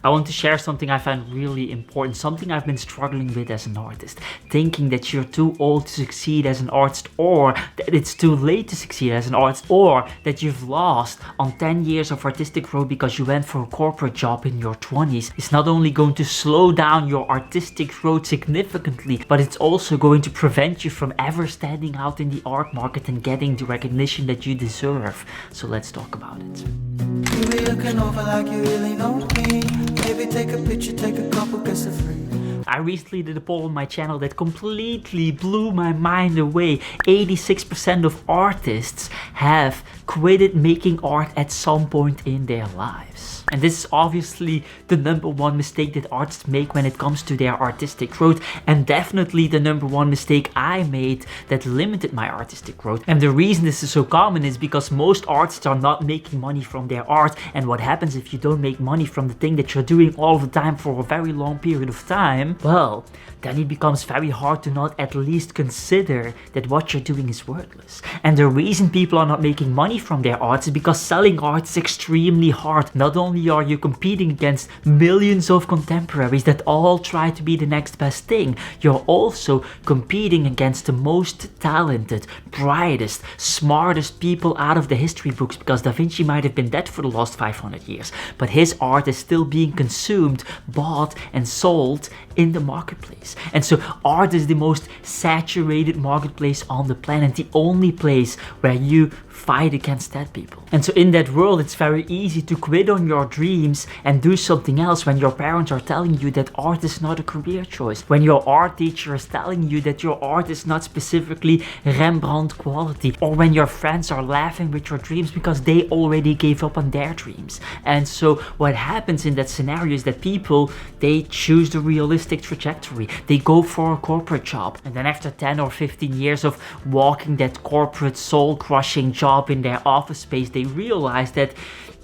I want to share something I find really important, something I've been struggling with as an artist. Thinking that you're too old to succeed as an artist, or that it's too late to succeed as an artist, or that you've lost on 10 years of artistic growth because you went for a corporate job in your 20s is not only going to slow down your artistic growth significantly, but it's also going to prevent you from ever standing out in the art market and getting the recognition that you deserve. So let's talk about it. You be looking over like you really know me. Maybe take a picture, take a couple, guess it's free. I recently did a poll on my channel that completely blew my mind away. 86% of artists have quitted making art at some point in their lives. And this is obviously the #1 mistake that artists make when it comes to their artistic growth, and definitely the #1 mistake I made that limited my artistic growth. And the reason this is so common is because most artists are not making money from their art, and what happens if you don't make money from the thing that you're doing all the time for a very long period of time? Well, then it becomes very hard to not at least consider that what you're doing is worthless. And the reason people are not making money from their art is because selling art is extremely hard. Not only are you competing against millions of contemporaries that all try to be the next best thing, you're also competing against the most talented, brightest, smartest people out of the history books, because Da Vinci might have been dead for the last 500 years, but his art is still being consumed, bought and sold in the marketplace. And so art is the most saturated marketplace on the planet, the only place where you fight against dead people. And so in that world, it's very easy to quit on your dreams and do something else when your parents are telling you that art is not a career choice, when your art teacher is telling you that your art is not specifically Rembrandt quality, or when your friends are laughing with your dreams because they already gave up on their dreams. And so what happens in that scenario is that people, they choose the realistic trajectory. They go for a corporate job, and then after 10 or 15 years of walking that corporate soul-crushing job in their office space, they realize that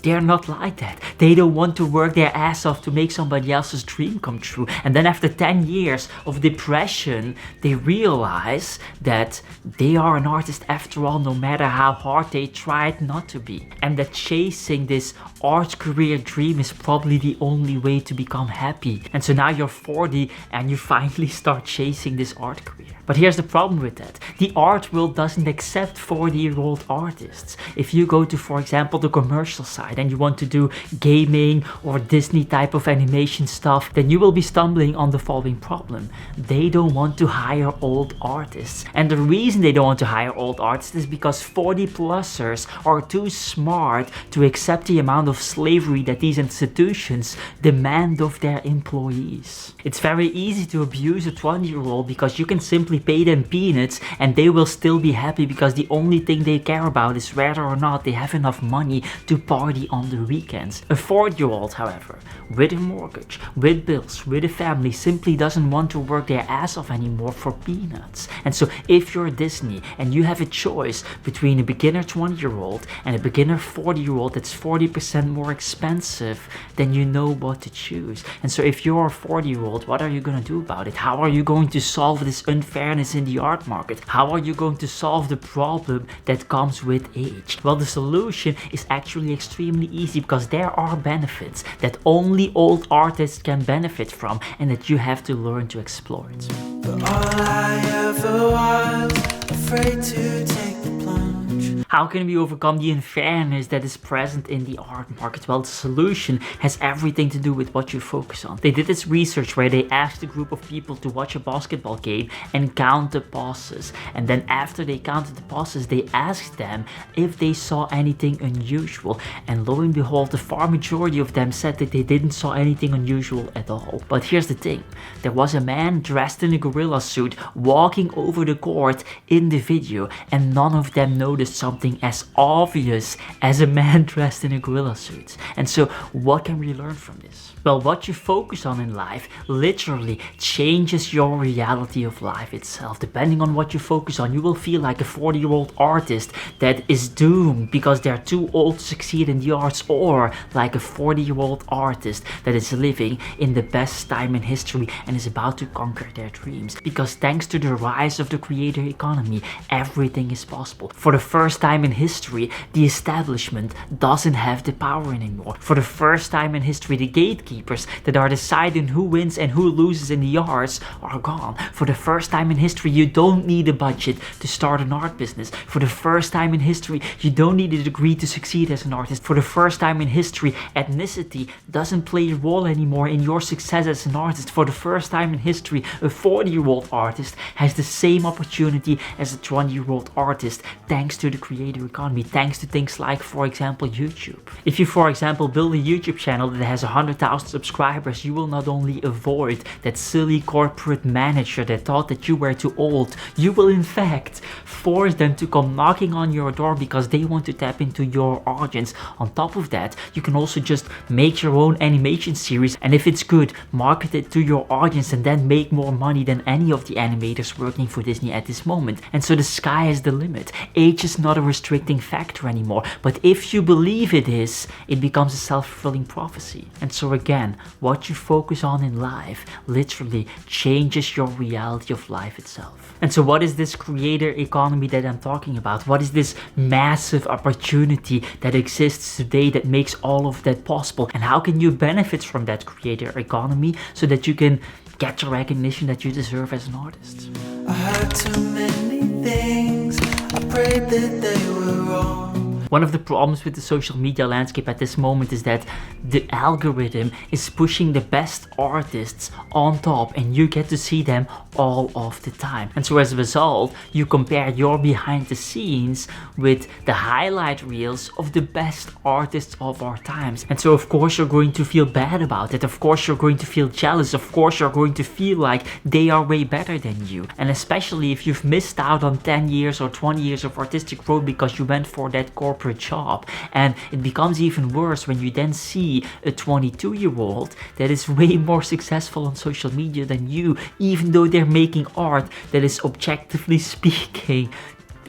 they're not like that. They don't want to work their ass off to make somebody else's dream come true. And then after 10 years of depression, they realize that they are an artist after all, no matter how hard they tried not to be. And that chasing this art career dream is probably the only way to become happy. And so now you're 40 and you finally start chasing this art career. But here's the problem with that. The art world doesn't accept 40-year-old artists. If you go to, for example, the commercial side and you want to do gaming or Disney type of animation stuff, then you will be stumbling on the following problem. They don't want to hire old artists. And the reason they don't want to hire old artists is because 40-plussers are too smart to accept the amount of slavery that these institutions demand of their employees. It's very easy to abuse a 20-year-old because you can simply pay them peanuts and they will still be happy because the only thing they care about is whether or not they have enough money to party on the weekends. A 40-year-old, however, with a mortgage, with bills, with a family, simply doesn't want to work their ass off anymore for peanuts. And so if you're Disney and you have a choice between a beginner 20-year-old and a beginner 40-year-old that's 40% more expensive, then you know what to choose. And so if you're a 40-year-old, what are you going to do about it? How are you going to solve this unfairness in the art market? How are you going to solve the problem that comes with age? Well, the solution is actually extremely easy, because there are benefits that only old artists can benefit from and that you have to learn to explore it. But all I ever was, afraid to take the plunge. How can we overcome the unfairness that is present in the art market? Well, the solution has everything to do with what you focus on. They did this research where they asked a group of people to watch a basketball game and count the passes. And then after they counted the passes, they asked them if they saw anything unusual. And lo and behold, the far majority of them said that they didn't saw anything unusual at all. But here's the thing. There was a man dressed in a gorilla suit walking over the court in the video, and none of them noticed something as obvious as a man dressed in a gorilla suit. And so what can we learn from this? Well, what you focus on in life literally changes your reality of life itself. Depending on what you focus on, you will feel like a 40-year-old artist that is doomed because they're too old to succeed in the arts, or like a 40-year-old artist that is living in the best time in history and is about to conquer their dreams. Because thanks to the rise of the creator economy, everything is possible. For the first time time in history, the establishment doesn't have the power anymore. For the first time in history, the gatekeepers that are deciding who wins and who loses in the arts are gone. For the first time in history, you don't need a budget to start an art business. For the first time in history, you don't need a degree to succeed as an artist. For the first time in history, ethnicity doesn't play a role anymore in your success as an artist. For the first time in history, a 40-year-old artist has the same opportunity as a 20-year-old artist thanks to the creator economy, thanks to things like, for example, YouTube. If you, for example, build a YouTube channel that has 100,000 subscribers, you will not only avoid that silly corporate manager that thought that you were too old, you will in fact force them to come knocking on your door because they want to tap into your audience. On top of that, you can also just make your own animation series, and if it's good, market it to your audience and then make more money than any of the animators working for Disney at this moment. And so the sky is the limit. Age is not a restricting factor anymore, but if you believe it is, it becomes a self-fulfilling prophecy. And so again, what you focus on in life literally changes your reality of life itself. And so what is this creator economy that I'm talking about? What is this massive opportunity that exists today that makes all of that possible? And how can you benefit from that creator economy so that you can get the recognition that you deserve as an artist? I heard too many things, I prayed that they were wrong. One of the problems with the social media landscape at this moment is that the algorithm is pushing the best artists on top and you get to see them all of the time. And so as a result, you compare your behind the scenes with the highlight reels of the best artists of our times. And so of course you're going to feel bad about it. Of course you're going to feel jealous. Of course you're going to feel like they are way better than you. And especially if you've missed out on 10 years or 20 years of artistic growth because you went for that corporate job. And it becomes even worse when you then see a 22-year-old that is way more successful on social media than you, even though they're making art that is objectively speaking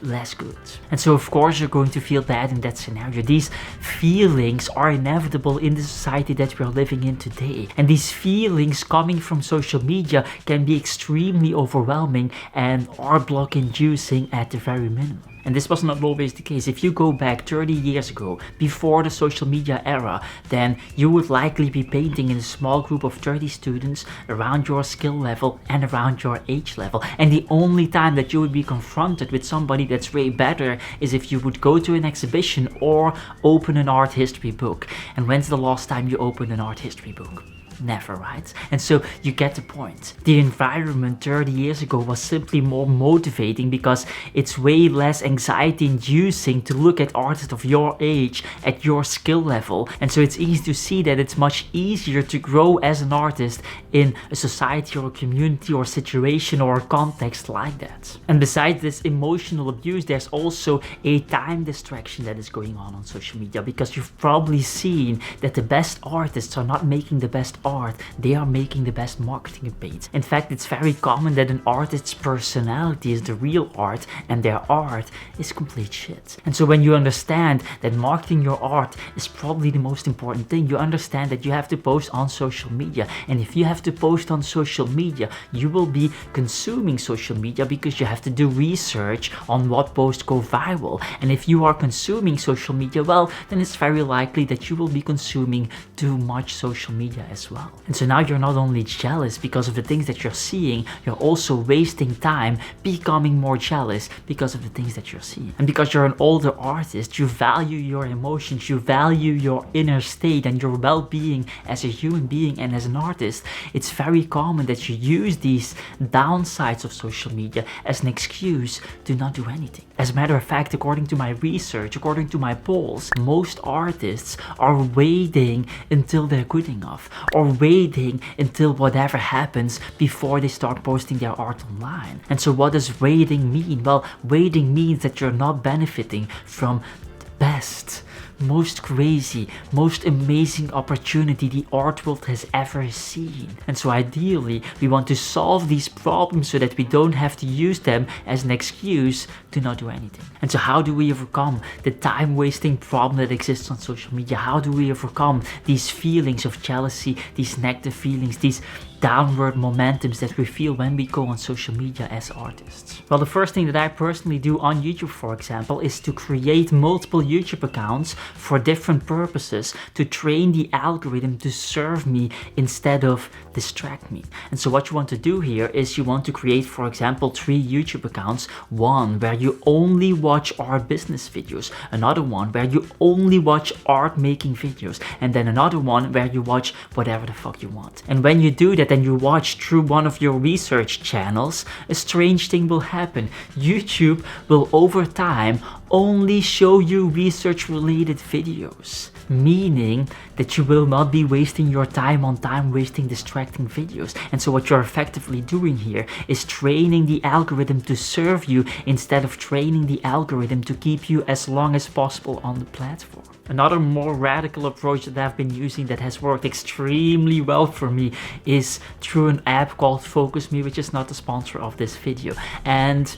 less good. And so of course you're going to feel bad in that scenario. These feelings are inevitable in the society that we're living in today. And these feelings coming from social media can be extremely overwhelming and art block inducing at the very minimum. And this was not always the case. If you go back 30 years ago, before the social media era, then you would likely be painting in a small group of 30 students around your skill level and around your age level. And the only time that you would be confronted with somebody that's way better is if you would go to an exhibition or open an art history book. And when's the last time you opened an art history book? Never, right? And so you get the point. The environment 30 years ago was simply more motivating because it's way less anxiety inducing to look at artists of your age at your skill level. And so it's easy to see that it's much easier to grow as an artist in a society or a community or situation or a context like that. And besides this emotional abuse, there's also a time distraction that is going on social media, because you've probably seen that the best artists are not making the best art, they are making the best marketing campaigns. In fact, it's very common that an artist's personality is the real art and their art is complete shit. And so when you understand that marketing your art is probably the most important thing, you understand that you have to post on social media. And if you have to post on social media, you will be consuming social media because you have to do research on what posts go viral. And if you are consuming social media, well, then it's very likely that you will be consuming too much social media as well. And so now you're not only jealous because of the things that you're seeing, you're also wasting time becoming more jealous because of the things that you're seeing. And because you're an older artist, you value your emotions, you value your inner state and your well-being as a human being and as an artist. It's very common that you use these downsides of social media as an excuse to not do anything. As a matter of fact, according to my research, according to my polls, most artists are waiting until they're good enough, or waiting until whatever happens before they start posting their art online. And so what does waiting mean? Well, waiting means that you're not benefiting from the best, most crazy, most amazing opportunity the art world has ever seen. And so ideally, we want to solve these problems so that we don't have to use them as an excuse to not do anything. And so how do we overcome the time-wasting problem that exists on social media? How do we overcome these feelings of jealousy, these negative feelings, these downward momentums that we feel when we go on social media as artists? Well, the first thing that I personally do on YouTube, for example, is to create multiple YouTube accounts for different purposes to train the algorithm to serve me instead of distract me. And so what you want to do here is you want to create, for example, 3 YouTube accounts. One where you only watch art business videos, another one where you only watch art making videos, and then another one where you watch whatever the fuck you want. And when you do that and you watch through one of your research channels, a strange thing will happen. YouTube will over time only show you research related videos, meaning that you will not be wasting your time on time wasting distracting videos. And so what you're effectively doing here is training the algorithm to serve you instead of training the algorithm to keep you as long as possible on the platform. Another more radical approach that I've been using that has worked extremely well for me is through an app called Focus Me, which is not the sponsor of this video. And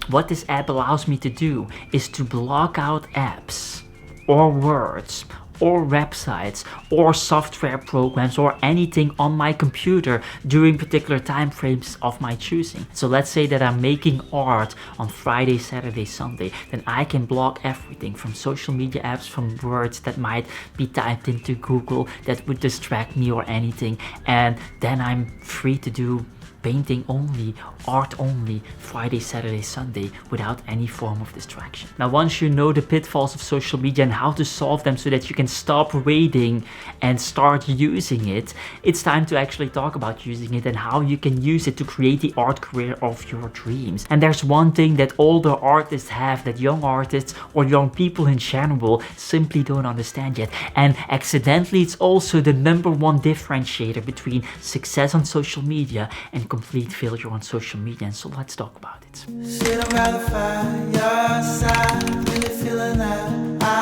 what this app allows me to do is to block out apps or words or websites or software programs or anything on my computer during particular time frames of my choosing. So let's say that I'm making art on Friday, Saturday, Sunday, then I can block everything from social media apps, from words that might be typed into Google that would distract me or anything, and then I'm free to do painting only, art only, Friday, Saturday, Sunday, without any form of distraction. Now, once you know the pitfalls of social media and how to solve them so that you can stop waiting and start using it, it's time to actually talk about using it and how you can use it to create the art career of your dreams. And there's one thing that older artists have that young artists or young people in general simply don't understand yet. And accidentally, it's also the #1 differentiator between success on social media and complete failure on social media. And so let's talk about it. Sit around the fireside, really feeling that I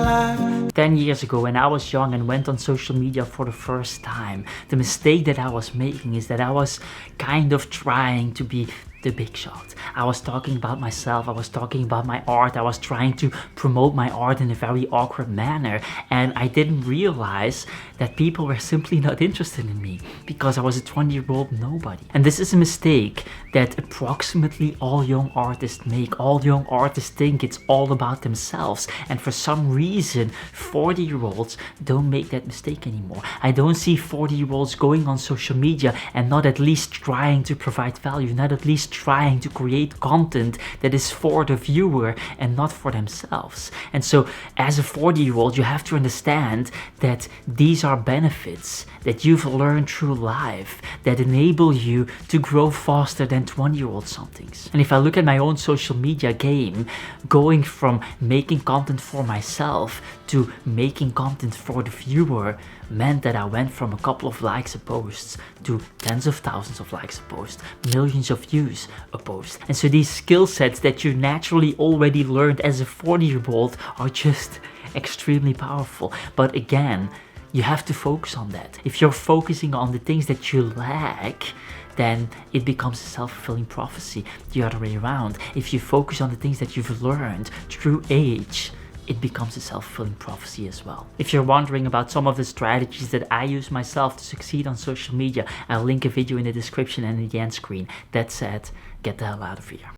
like. 10 years ago, when I was young and went on social media for the first time, the mistake that I was making is that I was kind of trying to be the big shot. I was talking about myself, I was talking about my art, I was trying to promote my art in a very awkward manner, and I didn't realize that people were simply not interested in me because I was a 20-year-old nobody. And this is a mistake that approximately all young artists make. All young artists think it's all about themselves, and for some reason 40-year-olds don't make that mistake anymore. I don't see 40-year-olds going on social media and not at least trying to provide value, not at least trying to create content that is for the viewer and not for themselves. And so as a 40-year-old, you have to understand that these are benefits that you've learned through life that enable you to grow faster than 20-year-old somethings. And if I look at my own social media game, going from making content for myself to making content for the viewer meant that I went from a couple of likes a post to tens of thousands of likes a post, millions of views a post. And so these skill sets that you naturally already learned as a 40-year-old are just extremely powerful. But again, you have to focus on that. If you're focusing on the things that you lack, then it becomes a self-fulfilling prophecy the other way around. If you focus on the things that you've learned through age, it becomes a self-fulfilling prophecy as well. If you're wondering about some of the strategies that I use myself to succeed on social media, I'll link a video in the description and in the end screen. That said, get the hell out of here.